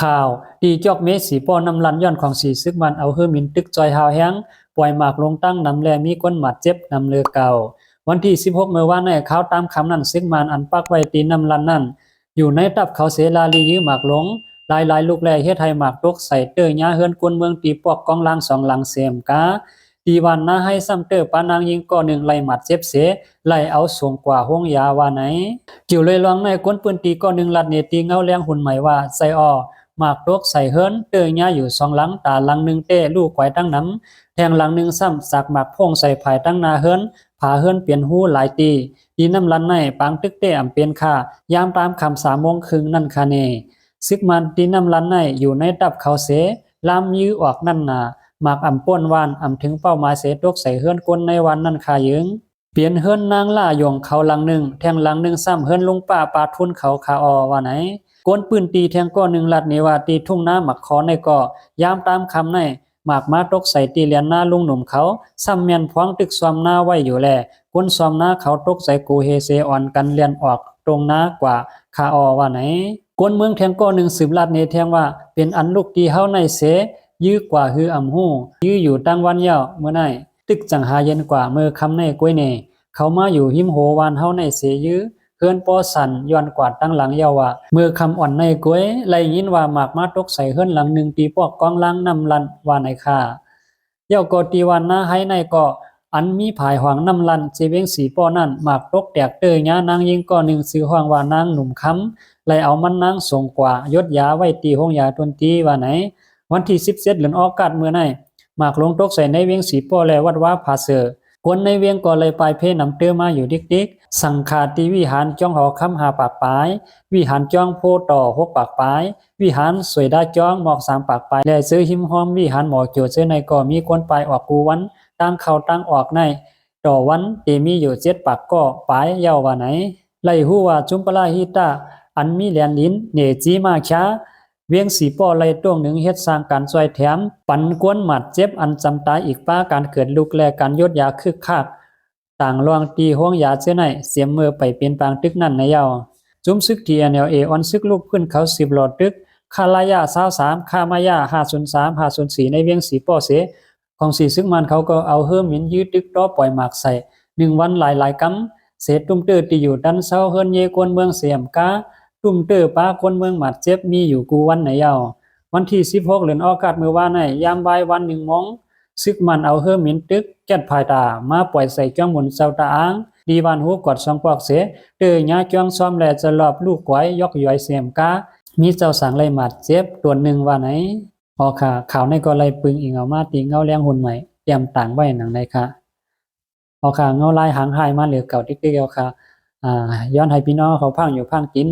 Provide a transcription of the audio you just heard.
ข่าวดีจอกเมสีป้อนำลันย้อนของสีซึกมันเอาเฮือมินตึกจอยหาวแห้งปล่อยหมากลงตั้งนำแลมีก้นหมัดเจ็บนำเลือเก่าวันที่16เมื่อวานในข่าวตามคำนั้นซึกมันอันปักไว้ตีนำลันนั่นอยู่ในตับเขาเสลาลียื้อหมากลงลายลูกแลเฮ็ดให้หมากตกใส่เตอหญ้าเฮือนกวนเมืองตีปอกกองล่าง2หลังเสียมกาตีวันนาให้ซ้ำเตอปานางยิงก่อหนึ่งไล่หมัดเจ็บเสไล่เอาสูงกว่าห้องยาว่าไหนจิ๋วเลยลองในก้นปืนตีก่อหนึ่งลัดเนตีเงาแรงหุ่นใหม่ว่าใส่อ้อหมากตกใส่เฮิรนเตอหญ้าอยู่2หลังตาหลังนึงเต้ลูกไว้ตั้งน้ำแทงหลังนึงซ้ำสักหมากพงใส่ภายตั้งนาเฮิรนผาเฮิรนเปลี่ยนหูหลายตีน้ำลันในปางตึกเต้อำเป็นค่ายามตามคำ3 โมงครึ่งนั่นคาเนซึกมันตีน้ำลันในอยู่ในตับเขาเสลามยื้อออกนั่นนาหมากอ่ำป้วนวานอ่ำถึงเป้าหมายเสตกใส่เฮือนกลในวันนั้นคายึงเปลี่ยนเฮือนนางล่ายงเขาหลังหนึ่งแทงหลังหนึ่งซ้ำเฮือนลุงป้าปาทุนเขาคาอว่าไหนกวนปืนตีแทงก้อหนึ่งลัดเนว่าตีทุ่งน้าหมักคอในก่อยามตามคำในหมากมาตกใส่ตีเลียนหน้าลุงหนุ่มเขาซ้ำเมียนพวงตึกซ้อมหน้าไว้อยู่แลกวนซ้อมหน้าเขาตกใส่กูเฮเซอ่อนกันเลียนออกตรงหน้ากว่าคาอว่าไหนกวนเมืองแทงก้อหนึ่งสืบลัดเนแทงว่าเป็นอันลูกตีเฮาในเสยื้อกว่าฮืออำหู้ยื้ออยู่ตั้งวันเย้าเมื่อไหนตึกจังหาเย็นกว่าเมื่อคำในกล้วยเนเขามาอยู่หิมโหวานเฮาในเสยื้อเฮือนปอสันย้อนกวาดตั้งหลังเย้าว่าเมื่อคำอ่อนในกล้วยไล่ยินว่าหมากมาตกใส่เฮือนหลังหนึ่งตีปอกกองล้างนำลันว่าในค่าเย้าก็ตีวันหน้าให้ในก็อันมีผายหวังนำลันเจเวงสีป้อนั่นหมากตกแตกเตยญานางยิงก็หนึ่งซื้อห้องว่านางหนุ่มคำไล่เอามันนางส่งกว่ายศยาไว้ตีห้องยาตนตีว่าไหนวันที่17เดือนออกาศเมื่อไหนหมากลงตกใส่ในเวียงสีป้อและวัดว่าผาเสือคนในเวียงก็เลยไปเพนำเตอมาอยู่ดิกสังขาตีวิหารจ้องหอคำหาปากปลายวิหารจ้องโพต่อ6ปากปลายวิหารสวยดาจ้องหมอก3ปากปลายและซื้อหิมหอมวิหารหมอกโจเจอในก็มีคนไปออกกูวันตั้งเข้าตั้งออกในต่อวันตีมีอยู่7ปากก็ปลายเย้าว่าไหนไล่ฮู้ว่าจุมปลาฮิตาอันมีแหลนลิ้นเนจีมาชาเวียงสีป้อไล่ต้วงหนึ่งเฮ็ดสร้างการซอยแถมปันกวนหมัดเจ็บอันจำตายอีกป้าการเกิดลูกแลการยดยาคึกคักต่างลองตีห้วงยาเจ้าไหนเสียมมือไปเป็นปางตึกนั่นในเยาจุ้มซึกทีNLAออนซึกลูกขึ้นเขา10หลอดตึกคาลายา23คามายา503 504ในเวียงสีป้อเสของสีซึกมันเขาก็เอาเฮิมหินยืดตึกต่อปล่อยหมากใส่1วันหลายกำเศษตุ้มเตอที่อยู่ดันเซาเฮิรนเยกวนเมืองเสียมกาตุ้มเตอป้าคนเมืองหมัดเจ็บมีอยู่กูวันไหนเยาวันที่16เดือนออกาศเมื่อวานในยามบ่ายวัน1 โมงซึกมันเอาเฮิรมินตึกแก่นภายตามาปล่อยใส่จ้องหมุนเซาตาอ้างดีวันหูกอด2ปอกเสเตอหญ้าจ้องซ้อมแลจะรอบลูกไว้ยกย่อยเสียมกามีเจ้าสังไลหมัดเจ็บตัวหนึ่งว่าไหนพอค่ะข่าวในก็เลยปึงอิงเอามาตีเงาแรงหุ่นใหม่เตรียมต่างไว้หนังในค่ะพอค่ะเงาลายหางหายมาเหลือเก่าติ๊กๆเอาค่ะย้อนให้พี่น้องเขาพังอยู่พังกิน